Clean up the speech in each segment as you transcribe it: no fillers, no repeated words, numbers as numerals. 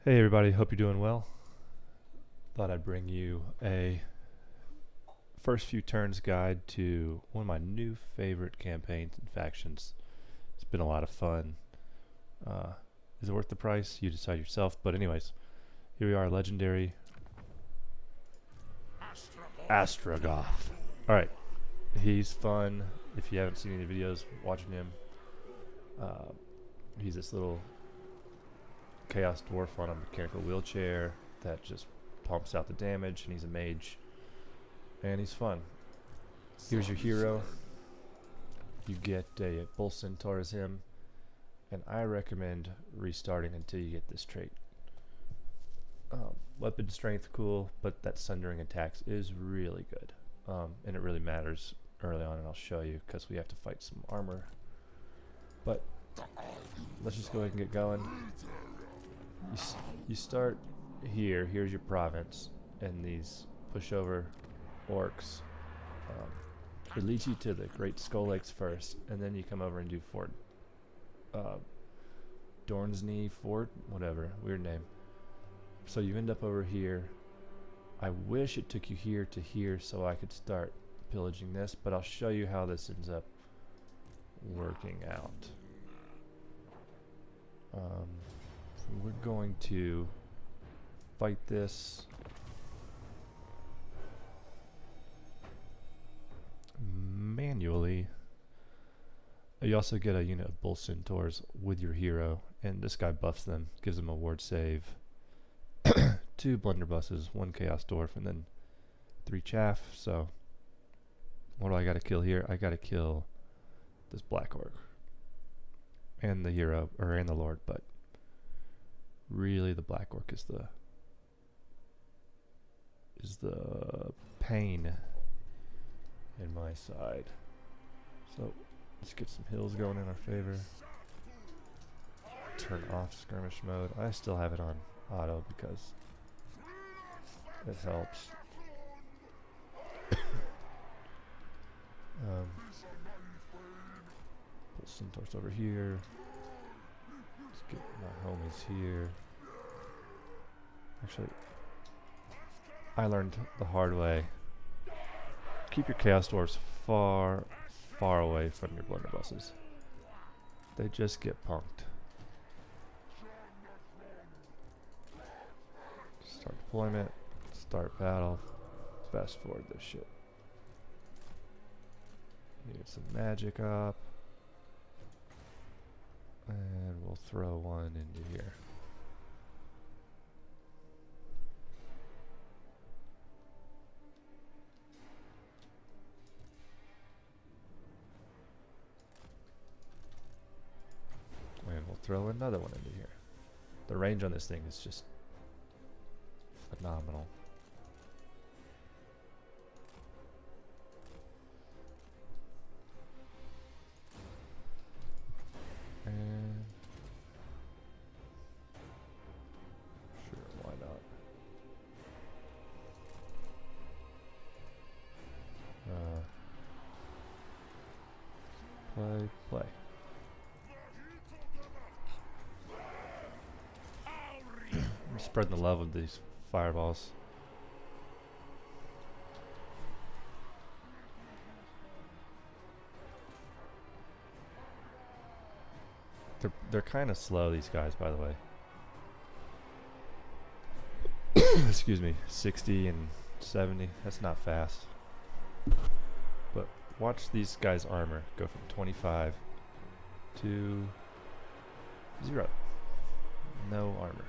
Hey everybody, hope you're doing well. Thought I'd bring you a first few turns guide to one of my new favorite campaigns and factions. It's been a lot of fun. Uh, is it worth the price? You decide yourself. But anyways, here we are, legendary Astragoth. Alright, he's fun. If you haven't seen any videos watching him, uh, he's this little chaos dwarf on a mechanical wheelchair that just pumps out the damage, and he's a mage. And he's fun. Here's your hero. You get a bull centaur as him, and I recommend restarting until you get this trait. Weapon strength, cool, but that sundering attacks is really good, and it really matters early on, and I'll show you because we have to fight some armor. But let's just go ahead and get going. You start here. Here's your province, and these pushover orcs. It leads you to the Great Skull Lakes first, and then you come over and do Fort Dornsney Fort, whatever, weird name. So you end up over here. I wish it took you here to here so I could start pillaging this, but I'll show you how this ends up working out. We're going to fight this manually. You also get a unit of bull centaurs with your hero, and this guy buffs them, gives them a ward save, 2 blunderbusses, 1 chaos dwarf, and then 3 chaff. So what do I gotta kill here? I gotta kill this black orc and the hero, and the lord, but really the black orc is the pain in my side. So let's get some hills going in our favor. Turn off skirmish mode. I still have it on auto because it helps. Pull centaurs over here. Let's get my homies here. Actually, I learned the hard way. Keep your chaos dwarves far away from your blunderbusses. They just get punked. Start deployment, start battle, fast forward this shit. Need some magic up, and we'll throw one into here. And we'll throw another one into here. The range on this thing is just phenomenal. And sure, why not? Play. I'm spreading the love of these fireballs. They're kind of slow, these guys, by the way. Excuse me, 60 and 70. That's not fast. But watch these guys' armor go from 25 to 0. No armor.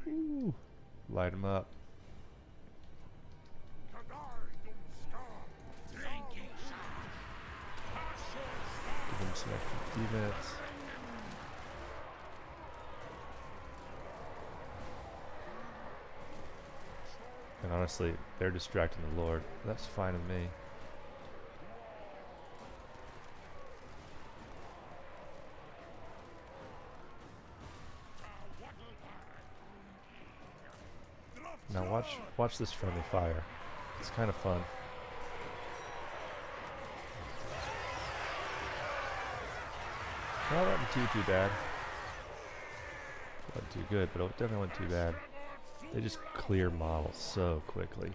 Ooh, light them up. Give them some extra defense. And honestly, they're distracting the Lord. That's fine with me. Now watch this friendly fire. It's kind of fun. Well, that wasn't too bad. Wasn't too good, but it definitely wasn't too bad. They just clear models so quickly.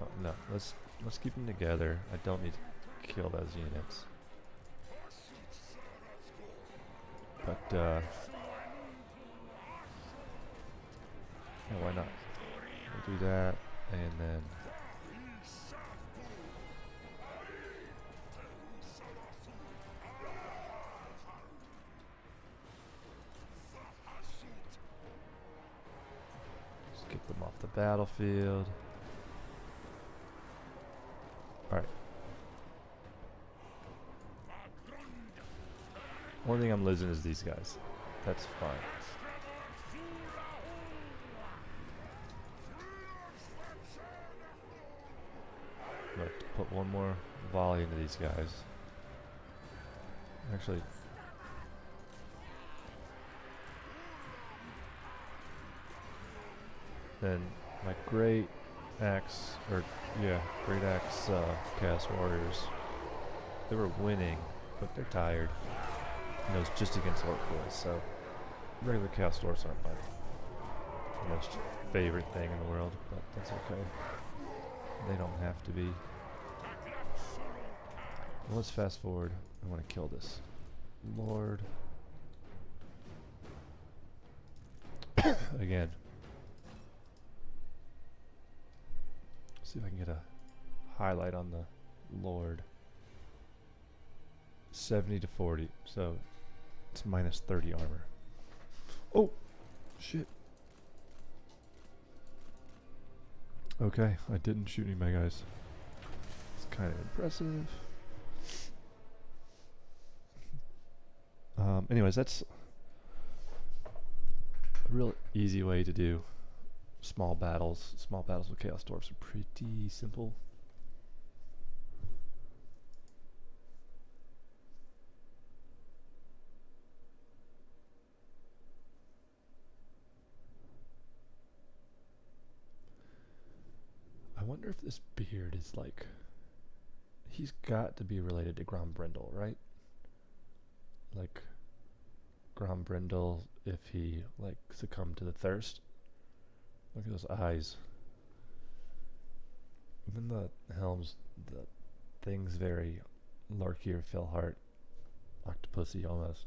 Oh, no, let's keep them together. I don't need to kill those units. But yeah, why not? We'll do that, and then just get them off the battlefield. Alright. Only thing I'm losing is these guys. That's fine. I'm going to put one more volley into these guys. Actually, then my great axe, great axe Chaos Warriors, they were winning, but they're tired. And it was just against Orc Boys, so regular Chaos Dwarfs aren't my most favorite thing in the world, but that's okay. They don't have to be. Well, let's fast forward. I want to kill this Lord. Again. See if I can get a highlight on the Lord. 70 to 40, so it's minus 30 armor. Oh, shit. Okay, I didn't shoot any of my guys. It's kind of impressive. Anyways, that's a real easy way to do small battles. Small battles with Chaos Dwarfs are pretty simple. I wonder if this beard is like... He's got to be related to Grombrindle, right? Like... Grombrindle, if he like succumbed to the thirst. Look at those eyes. Even the helms, the thing's very Larkier, Philhart, Octopussy almost.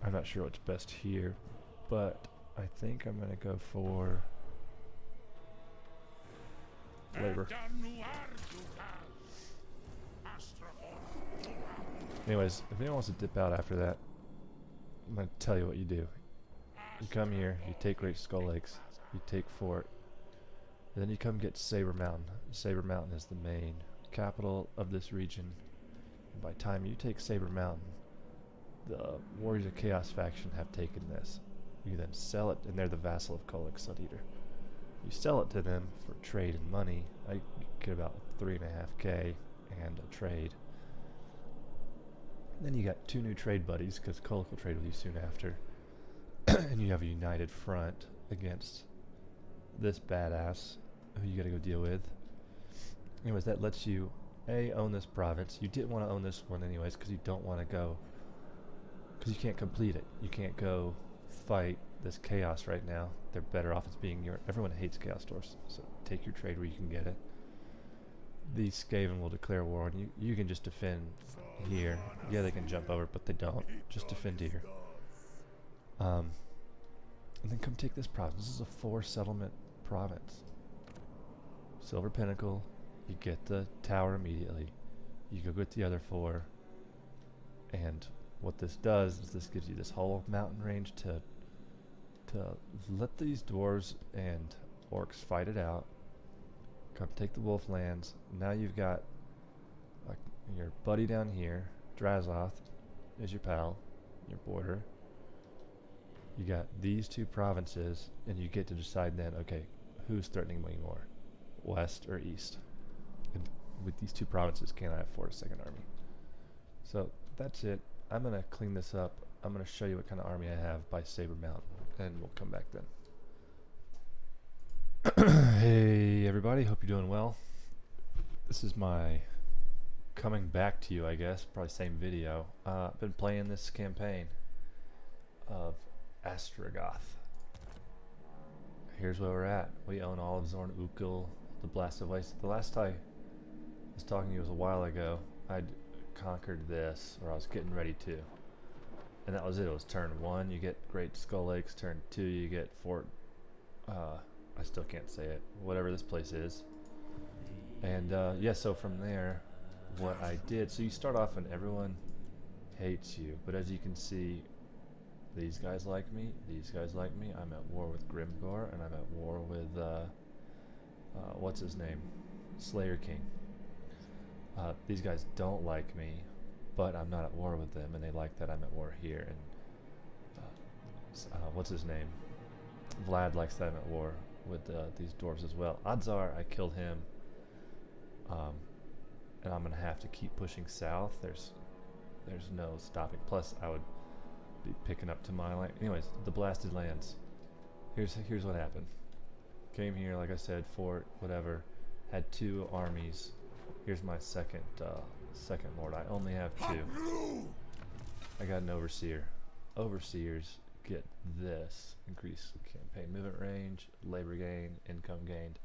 I'm not sure what's best here, but I think I'm gonna go for labor. Anyways, if anyone wants to dip out after that, I'm going to tell you what you do. You come here, you take Great Skull Lakes, you take Fort, and then you come get Saber Mountain. Saber Mountain is the main capital of this region. And by the time you take Saber Mountain, the Warriors of Chaos faction have taken this. You then sell it, and they're the vassal of Kolek Sudeater. You sell it to them for trade and money. I get about 3.5k and a trade. Then you got 2 new trade buddies, because Kolek will trade with you soon after. And you have a united front against this badass who you gotta go deal with. Anyways, that lets you own this province. You didn't want to own this one anyways, because you don't want to go, because you can't complete it. You can't go fight this chaos right now. They're better off as being your... Everyone hates Chaos Dwarfs, so take your trade where you can get it. These Skaven will declare war, and you can just defend here. Yeah, they can jump over, but they don't. Just defend here. And then come take this province. This is a 4-settlement province. Silver Pinnacle. You get the tower immediately. You go get the other 4. And what this does is this gives you this whole mountain range to let these dwarves and orcs fight it out. Come take the Wolflands. Now you've got your buddy down here. Drazoth is your pal, your border. You got these 2 provinces, and you get to decide then, okay, who's threatening me more, west or east? And with these 2 provinces, can I afford a second army? So that's it. I'm going to clean this up. I'm going to show you what kind of army I have by Saber Mountain, and we'll come back then. Hey everybody, hope you're doing well. This is my coming back to you, I guess, probably same video. I've been playing this campaign of Astragoth. Here's where we're at. We own all of Zorn Ukil, the Blast of Ice. The last I was talking to you was a while ago. I'd conquered this, or I was getting ready to. And that was it. It was turn 1, you get Great Skull Lakes. Turn 2, you get Fort... I still can't say it. Whatever this place is. And yeah, so from there, what I did... So you start off and everyone hates you. But as you can see, these guys like me. These guys like me. I'm at war with Grimgor, and I'm at war with... what's his name? Slayer King. These guys don't like me, but I'm not at war with them, and they like that I'm at war here. And what's his name? Vlad likes that I'm at war with these dwarves as well. Odds are I killed him, and I'm gonna have to keep pushing south. There's no stopping. Plus, I would be picking up to my land. Anyways, the Blasted Lands. Here's what happened. Came here, like I said, fort, whatever. Had 2 armies. Here's my second lord. I only have 2. I got an overseer. Overseers get this. Increase campaign movement range, labor gain, income gained.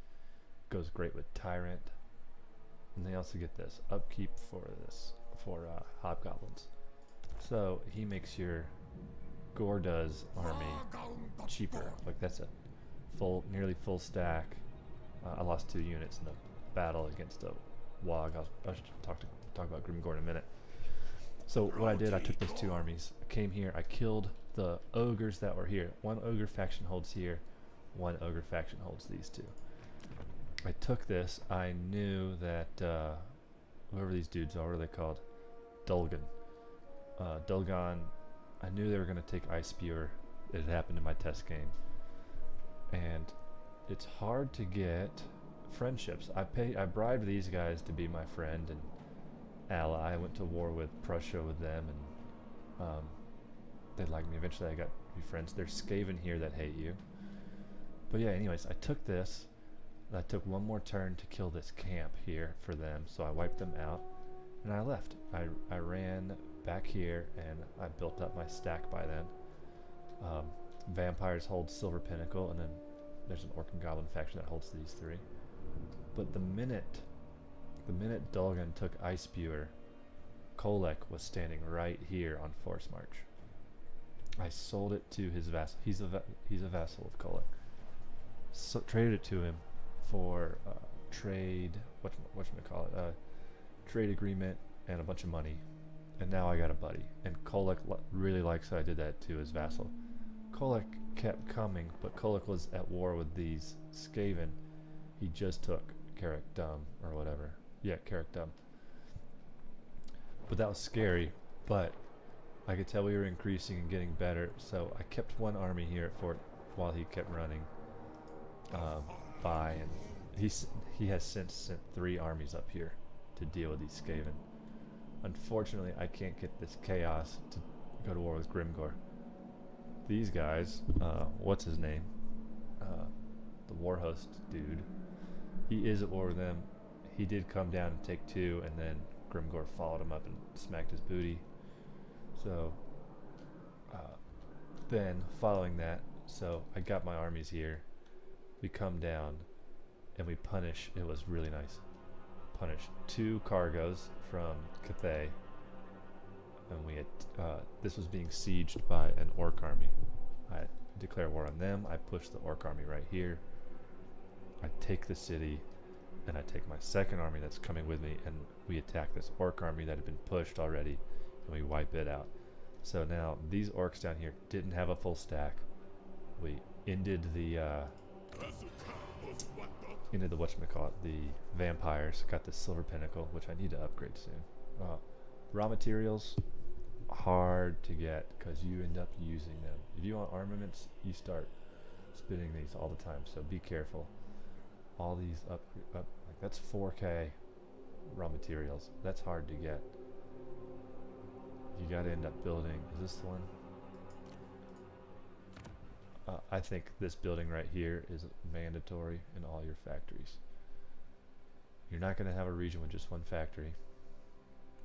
Goes great with tyrant. And they also get this. Upkeep for hobgoblins. So he makes your Gorda's army cheaper. Like that's a nearly full stack. I lost 2 units in the battle against a Wog. I should talk about Grimgor in a minute. So what I did, I took those 2 armies. I came here. I killed the ogres that were here. 1 ogre faction holds here. 1 ogre faction holds these 2. I took this. I knew that whoever these dudes are, what are they called? Dulgan. Dulgan. I knew they were going to take Ice Spewer. It had happened in my test game, and it's hard to get friendships. I bribed these guys to be my friend and ally. I went to war with Prussia with them, and they liked me. Eventually I got to be friends. There's Skaven here that hate you. But yeah, anyways, I took this, and I took 1 more turn to kill this camp here for them, so I wiped them out, and I left. I ran back here, and I built up my stack by then. Vampires hold Silver Pinnacle, and then there's an Orc and Goblin faction that holds these 3. But the minute Dulgan took Ice Spewer, Kolek was standing right here on Force March. I sold it to his vassal. He's a vassal of Kolek. So traded it to him for trade. Whatchamacallit? Trade agreement and a bunch of money. And now I got a buddy. And Kolek really likes that I did that to his vassal. Kolek kept coming, but Kolek was at war with these Skaven. He just took Carrick Dum or whatever. Yeah, Carrick Dum. But that was scary. But I could tell we were increasing and getting better. So I kept 1 army here at Fort while he kept running by, and he has since sent 3 armies up here to deal with these Skaven. Unfortunately, I can't get this chaos to go to war with Grimgor. These guys, what's his name? The Warhost dude. He is at war with them. He did come down and take 2, and then Grimgor followed him up and smacked his booty. So, then, following that, so I got my armies here. We come down, and we punish. It was really nice. Punish 2 cargoes from Cathay, and we had this was being sieged by an Orc army. I declare war on them. I push the Orc army right here. I take the city, and I take my second army that's coming with me, and we attack this Orc army that had been pushed already, and we wipe it out. So now these Orcs down here didn't have a full stack. We ended the the vampires. Got the Silver Pinnacle, which I need to upgrade soon. Raw materials, hard to get because you end up using them. If you want armaments, you start spinning these all the time, so be careful. All these like that's 4K raw materials. That's hard to get. You gotta end up building. Is this the one? I think this building right here is mandatory in all your factories. You're not going to have a region with just one factory,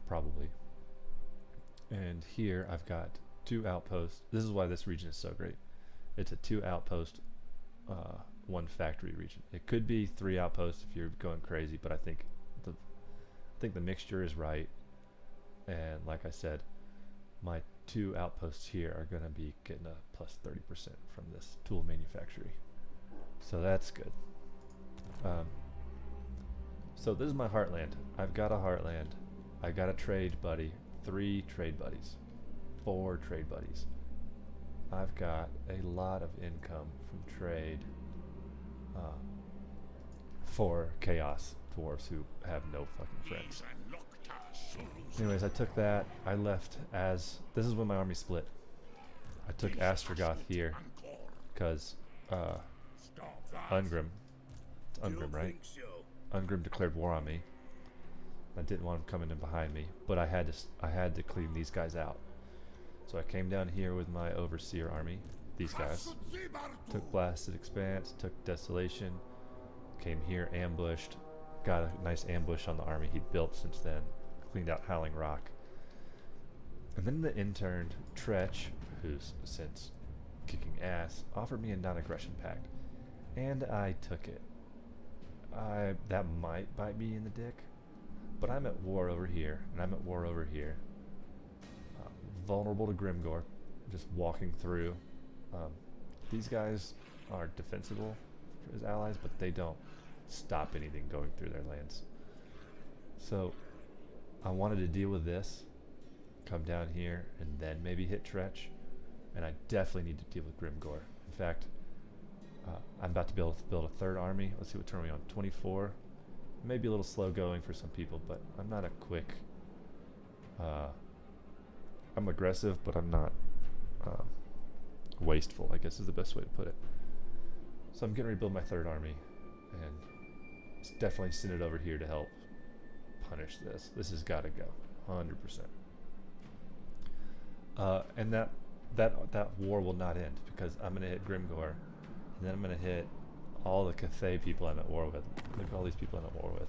probably. And here I've got 2 outposts. This is why this region is so great. It's a 2 outpost, 1 factory region. It could be 3 outposts if you're going crazy, but I think the mixture is right. And like I said, my 2 outposts here are going to be getting a plus 30% from this tool manufactory. So that's good. So this is my heartland. I've got a heartland. I got a trade buddy, 3 trade buddies, 4 trade buddies. I've got a lot of income from trade for chaos dwarves who have no fucking friends. Anyways, I took that. I left as... This is when my army split. I took Astragoth here because Ungrim... It's Ungrim, right? Ungrim declared war on me. I didn't want him coming in behind me, but I had to clean these guys out. So I came down here with my Overseer army, these guys. Took Blasted Expanse, took Desolation, came here, ambushed, got a nice ambush on the army he'd built since then, cleaned out Howling Rock. And then the intern, Tretch, who's since kicking ass, offered me a non-aggression pact. And I took it. That might bite me in the dick, but I'm at war over here, and I'm at war over here. Vulnerable to Grimgore, just walking through. These guys are defensible as allies, but they don't stop anything going through their lands. So I wanted to deal with this, come down here, and then maybe hit Tretch, and I definitely need to deal with Grimgore. In fact, I'm about to be able to build a 3rd army. Let's see what turn we're on. 24. Maybe a little slow going for some people, but I'm not a quick... I'm aggressive, but I'm not wasteful, I guess is the best way to put it. So I'm getting ready to build my 3rd army, and definitely send it over here to help punish this. This has got to go, 100%. And that war will not end, because I'm going to hit Grimgore, and then I'm going to hit all the Cathay people I'm at war with. Look at all these people I'm at war with.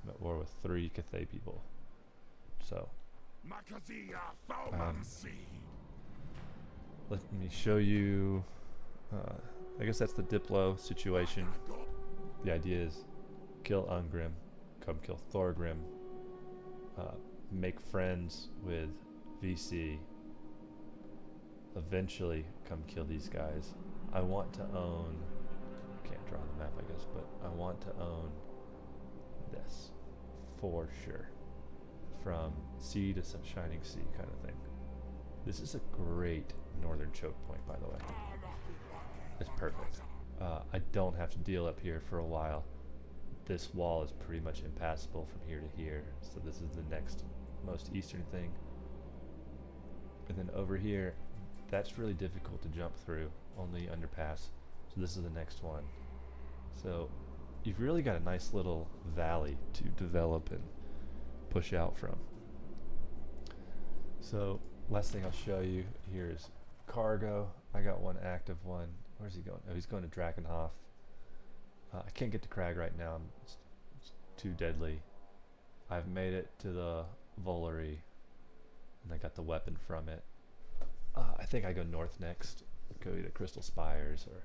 I'm at war with 3 Cathay people. So, let me show you, I guess that's the Diplo situation. The idea is kill Ungrim, come kill Thorgrim, make friends with VC, eventually come kill these guys. I want to own, can't draw on the map I guess, but I want to own this for sure. From sea to some shining sea kind of thing. This is a great northern choke point, by the way. It's perfect. I don't have to deal up here for a while. This wall is pretty much impassable from here to here, so this is the next most eastern thing. And then over here, that's really difficult to jump through, only underpass. So this is the next one. So you've really got a nice little valley to develop and push out from. So last thing I'll show you here is cargo. I got one active one. Where's he going? Oh, he's going to Drakenhof. I can't get to Crag right now. It's too deadly. I've made it to the Volary, and I got the weapon from it. I think I go north next. Go either Crystal Spires or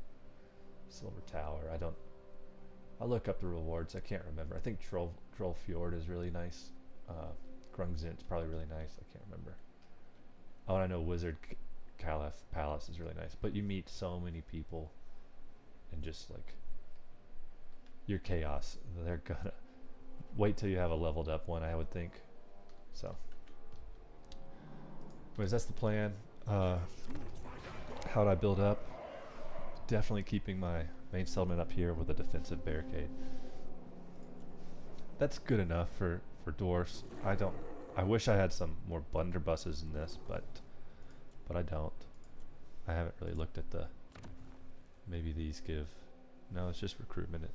Silver Tower. I'll look up the rewards. I can't remember. I think Troll Fjord is really nice. Grungzint's probably really nice. I can't remember. Oh, and I know Wizard Caliph Palace is really nice. But you meet so many people, and just like your chaos. They're gonna wait till you have a leveled up one, I would think. So, anyways, that's the plan. How would I build up? Definitely keeping my main settlement up here with a defensive barricade. That's good enough for dwarfs. I wish I had some more blunderbusses in this, but I don't. I haven't really looked at the, maybe these give, no, it's just recruitment. It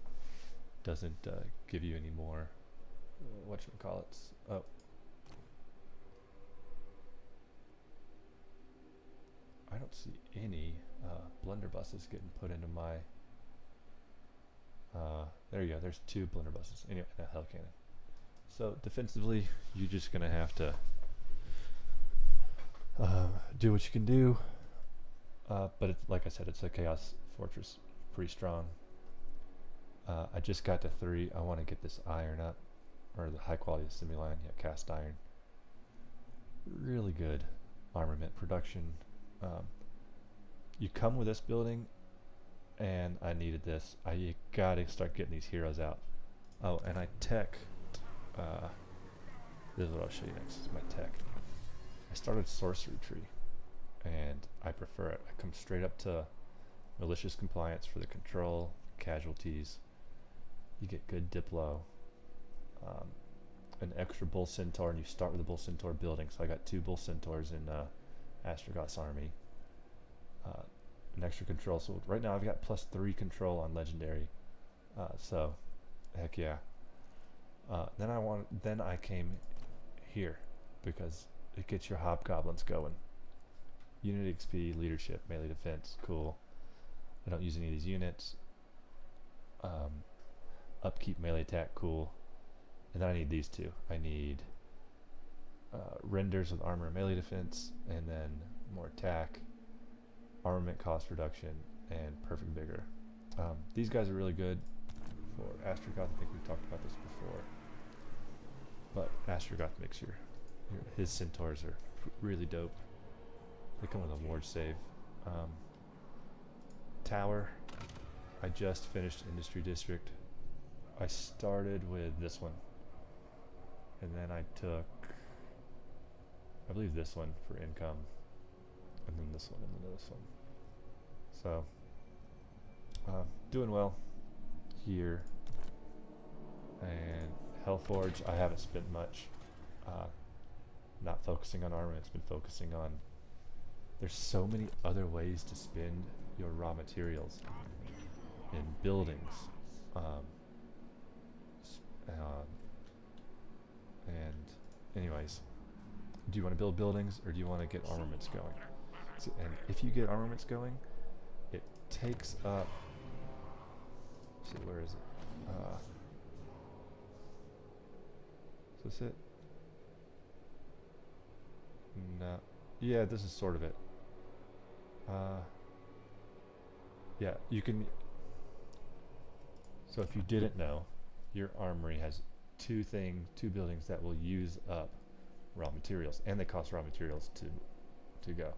doesn't give you any more whatchamacallits. Oh, I don't see any blunderbusses getting put into my. There you go. There's 2 blunderbusses. Anyway, and a hell cannon. So defensively, you're just gonna have to do what you can do. But it's, like I said, it's a chaos fortress, pretty strong. I just got to 3. I want to get this iron up, or the high quality assembly line. Yeah, cast iron. Really good armament production. You come with this building, and I needed this. You gotta start getting these heroes out. Oh, and I tech. This is what I'll show you next. This is my tech. I started sorcery tree, and I prefer it. I come straight up to malicious compliance for the control, casualties. You get good diplo, an extra bull centaur, and you start with a bull centaur building. So I got 2 bull centaurs in Astragoth's army. An extra control. So right now I've got +3 control on legendary. So heck yeah. Then I came here because it gets your hobgoblins going. Unit XP, leadership, melee defense, cool. I don't use any of these units. Upkeep, melee attack, cool. And then I need these 2. I need renders with armor and melee defense, and then more attack, armament cost reduction, and perfect vigor. These guys are really good for Astragoth. I think we've talked about this before. But Astragoth makes his centaurs are really dope. They come with a ward save. Tower. I just finished Industry District. I started with this one, and then I took, I believe, this one for income, and then this one, and then this one. So doing well here. And Hellforge, I haven't spent much. Not focusing on armor, it's been focusing on, there's so many other ways to spend your raw materials in buildings. And anyways, do you want to build buildings, or do you want to get armaments going? And if you get armaments going, it takes up, let's see, where is it? Is this it? No. Yeah, this is sort of it. Yeah, you can. So if you didn't know, your armory has 2 buildings that will use up raw materials, and they cost raw materials to go.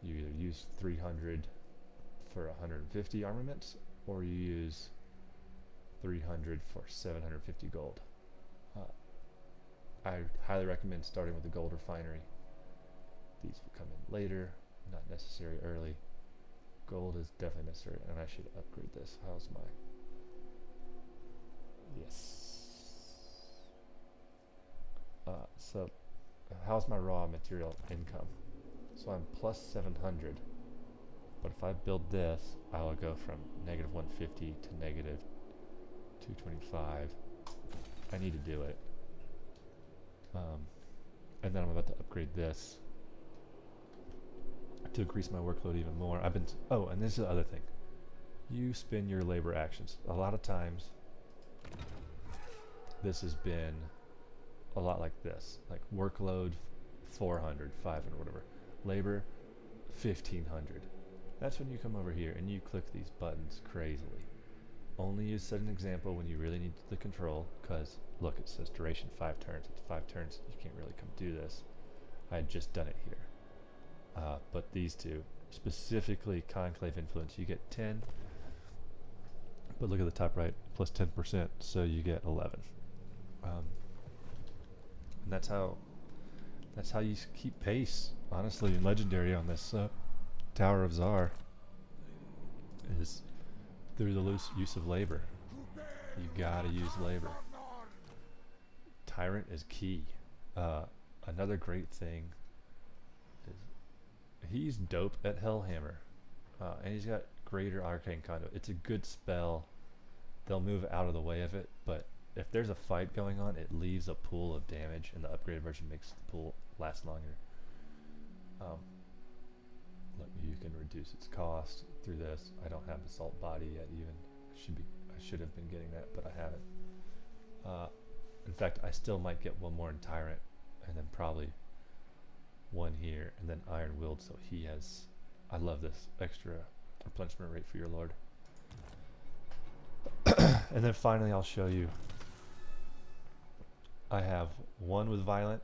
You either use 300 for 150 armaments, or you use 300 for 750 gold. I highly recommend starting with the gold refinery. These will come in later, not necessary early. Gold is definitely necessary, and I should upgrade this. How's my... Yes. So, how's my raw material income? So I'm plus 700, but if I build this, I will go from negative 150 to negative 225. I need to do it. And then I'm about to upgrade this to increase my workload even more. Oh, and this is the other thing. You spend your labor actions. A lot of times, this has been a lot like this. Like workload 400, 500, whatever. Labor 1500. That's when you come over here and you click these buttons crazily. Only use set an example when you really need the control, because look, it says duration 5 turns. It's 5 turns. You can't really come do this. I had just done it here. But these 2, specifically Conclave Influence, you get 10. But look at the top right, plus 10%, so you get 11. And that's how you keep pace, honestly, in Legendary on this Tower of Zar, is through the loose use of labor. You gotta use labor. Tyrant is key. Another great thing is he's dope at Hellhammer, and he's got Greater Arcane Conduit. It's a good spell. They'll move out of the way of it, but if if there's a fight going on, it leaves a pool of damage, and the upgraded version makes the pool last longer. Look, you can reduce its cost through this. I don't have assault body yet even. I should have been getting that, but I haven't. In fact, I still might get one more in Tyrant, and then probably one here, and then Iron Willed, so he has... I love this extra replenishment rate for your Lord. And then finally I'll show you, I have one with Violent,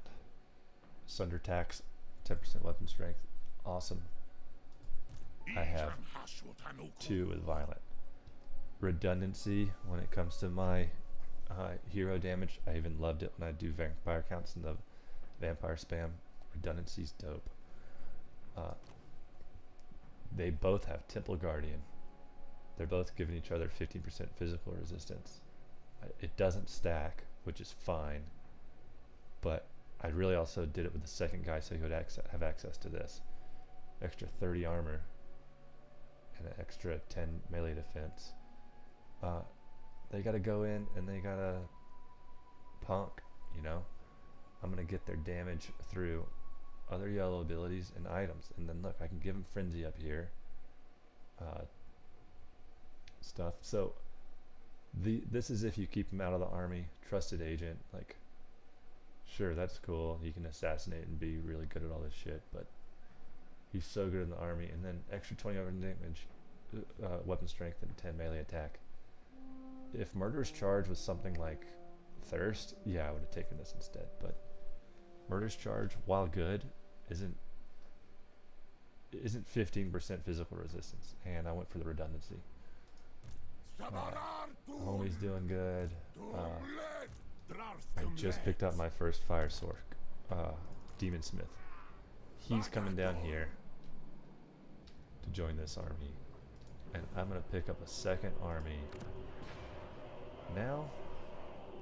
Sunder Tax, 10% weapon strength, awesome. I have two with Violent. Redundancy when it comes to my hero damage, I even loved it when I do vampire counts and the vampire spam. Redundancy's dope. They both have Temple Guardian. They're both giving each other 15% physical resistance. It doesn't stack, which is fine, but I really also did it with the second guy so he would have access to this. Extra 30 armor and an extra 10 melee defense. They gotta go in and they gotta punk, you know? I'm gonna get their damage through other yellow abilities and items, and then look, I can give them Frenzy up here. Stuff. So this is if you keep him out of the army. Trusted agent, like, sure, that's cool. He can assassinate and be really good at all this shit, but he's so good in the army. And then extra 20 over damage, weapon strength, and 10 melee attack. If Murderous Charge was something like Thirst, yeah, I would have taken this instead. But Murderous Charge, while good, isn't 15% physical resistance, and I went for the redundancy. Homie's doing good. I just picked up my first Fire Sword, Demon Smith. He's coming down here to join this army, and I'm gonna pick up a second army now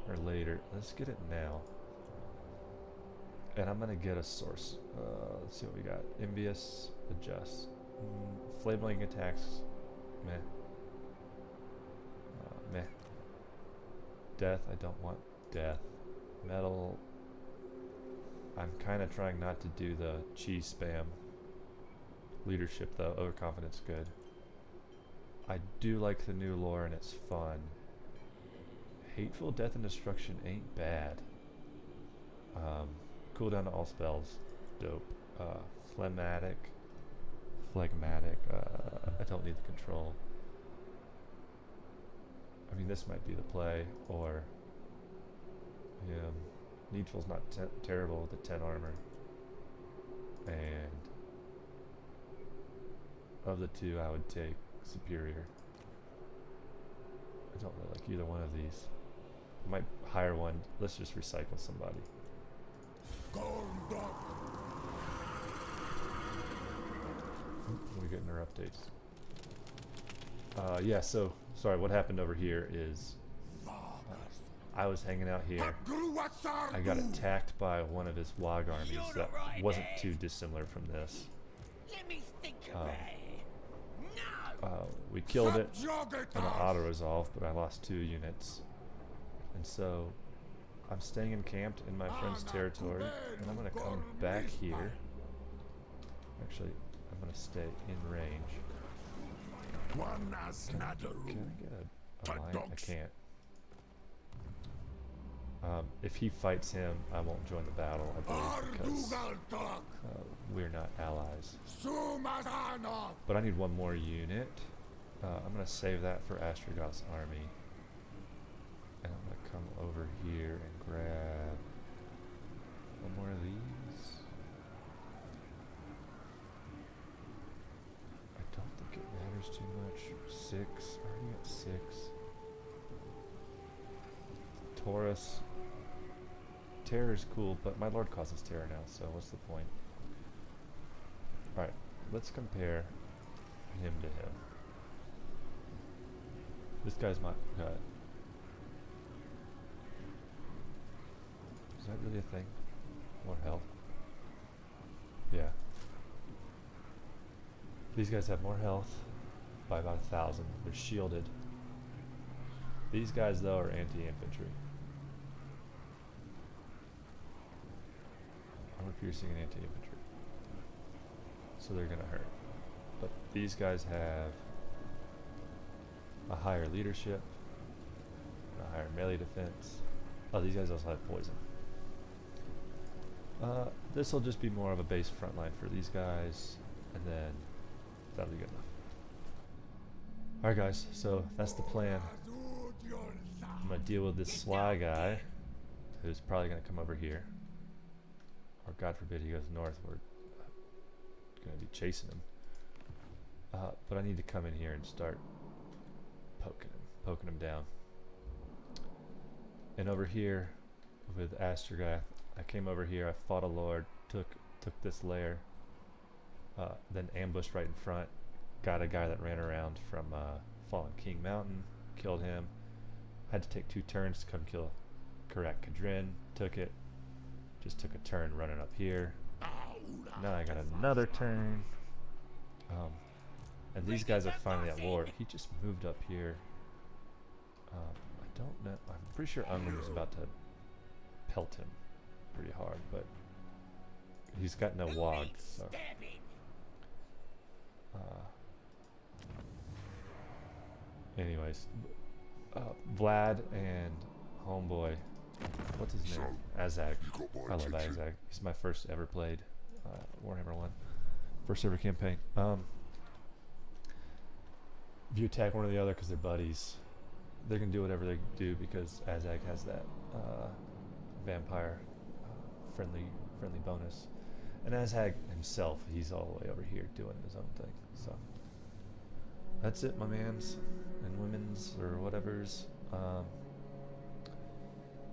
or later. Let's get it now, and I'm gonna get a source. Let's see what we got. Envious, adjust, Flame attacks, meh. Meh. Death, I don't want death. Metal, I'm kind of trying not to do the cheese spam. Leadership though, overconfidence good. I do like the new lore and it's fun. Hateful Death and Destruction ain't bad. Cooldown to all spells, dope. Phlegmatic, I don't need the control. I mean, this might be the play, or Needful's not terrible with the 10 armor, and of the two I would take Superior. I don't really like either one of these. I might hire one. Let's just recycle somebody. We're getting our updates. Yeah, so sorry, what happened over here is I was hanging out here. I got attacked by one of his WOG armies that wasn't too dissimilar from this. We killed it in an auto-resolve, but I lost 2 units. And so I'm staying encamped in my friend's territory, and I'm going to come back here. Actually, I'm going to stay in range. Can I get a line? I can't. If he fights him, I won't join the battle, I believe, because we're not allies. But I need one more unit. I'm going to save that for Astragoth's army. And I'm going to come over here and grab one more of these. I don't think it matters too much. 6, already at 6. Taurus. Terror's cool, but my lord causes terror now, so what's the point? Alright, let's compare him to him. This guy's my... is that really a thing? More health? Yeah. These guys have more health by about 1,000. They're shielded. These guys, though, are anti-infantry. armor piercing and anti-infantry. So they're gonna hurt. But these guys have a higher leadership, a higher melee defense. Oh, these guys also have poison. This will just be more of a base front line for these guys, and then that'll be good enough. Alright guys, so that's the plan. I'm gonna deal with this sly guy, who's probably gonna come over here. Or God forbid he goes north, we're gonna be chasing him. But I need to come in here and start poking him down. And over here with Astragoth, I came over here, I fought a lord, took this lair, then ambushed right in front, got a guy that ran around from Fallen King Mountain, killed him, had to take 2 turns to come kill Karak Kadrin, took it, just took a turn running up here, now I got another turn, and these guys are finally at war. He just moved up here. I don't know, I'm pretty sure Ungrim is about to pelt him pretty hard, but he's got no wog, so anyways, Vlad and homeboy, what's his name? Azag. I love Azag. He's my first ever played Warhammer 1. First ever campaign. If you attack one or the other because they're buddies, they can do whatever they do because Azag has that vampire friendly bonus. And Azag himself, he's all the way over here doing his own thing. So that's it, my mans and women's or whatever's.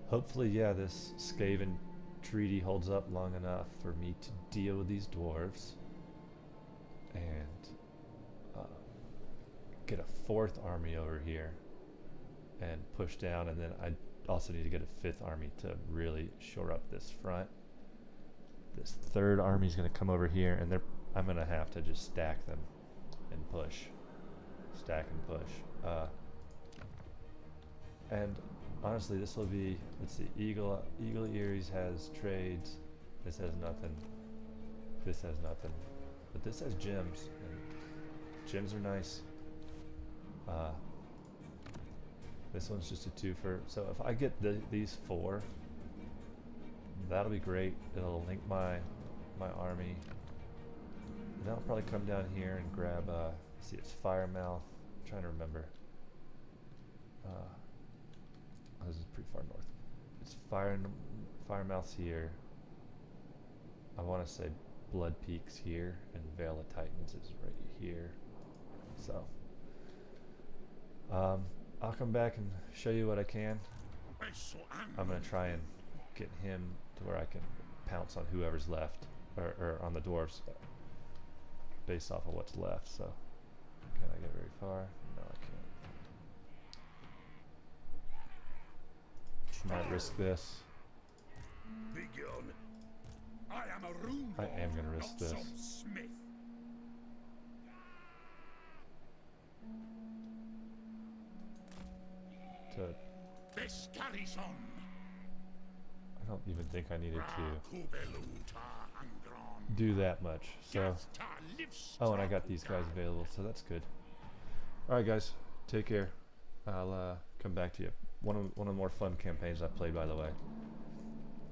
Hopefully, yeah, this Skaven treaty holds up long enough for me to deal with these dwarves and get a 4th army over here and push down, and then I also need to get a 5th army to really shore up this front. This 3rd army is going to come over here, and I'm going to have to just stack them and push. Stack and push. And honestly, this will be, let's see, Eagle Eries has trades. This has nothing. This has nothing. But this has gems, and gems are nice. This one's just a 2-for. So if I get these 4, that'll be great. It'll link my army. And then I'll probably come down here and grab, see, it's Firemouth. I'm trying to remember. This is pretty far north. It's Firemouth's here. I want to say Blood Peak's here, and Vale of Titans is right here. So I'll come back and show you what I can. I'm gonna try and get him to where I can pounce on whoever's left, or on the dwarves, based off of what's left. So can I get very far? No, I can't. Might risk this. I am gonna risk this. I don't even think I needed to do that much. So, oh, and I got these guys available, so that's good. All right, guys, take care. I'll come back to you. One of the more fun campaigns I've played, by the way.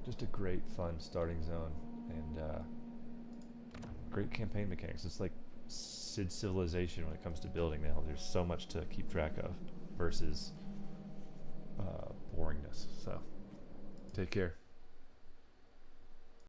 Just a great, fun starting zone, and great campaign mechanics. It's like Sid Civilization when it comes to building now. There's so much to keep track of versus boringness. So, take care.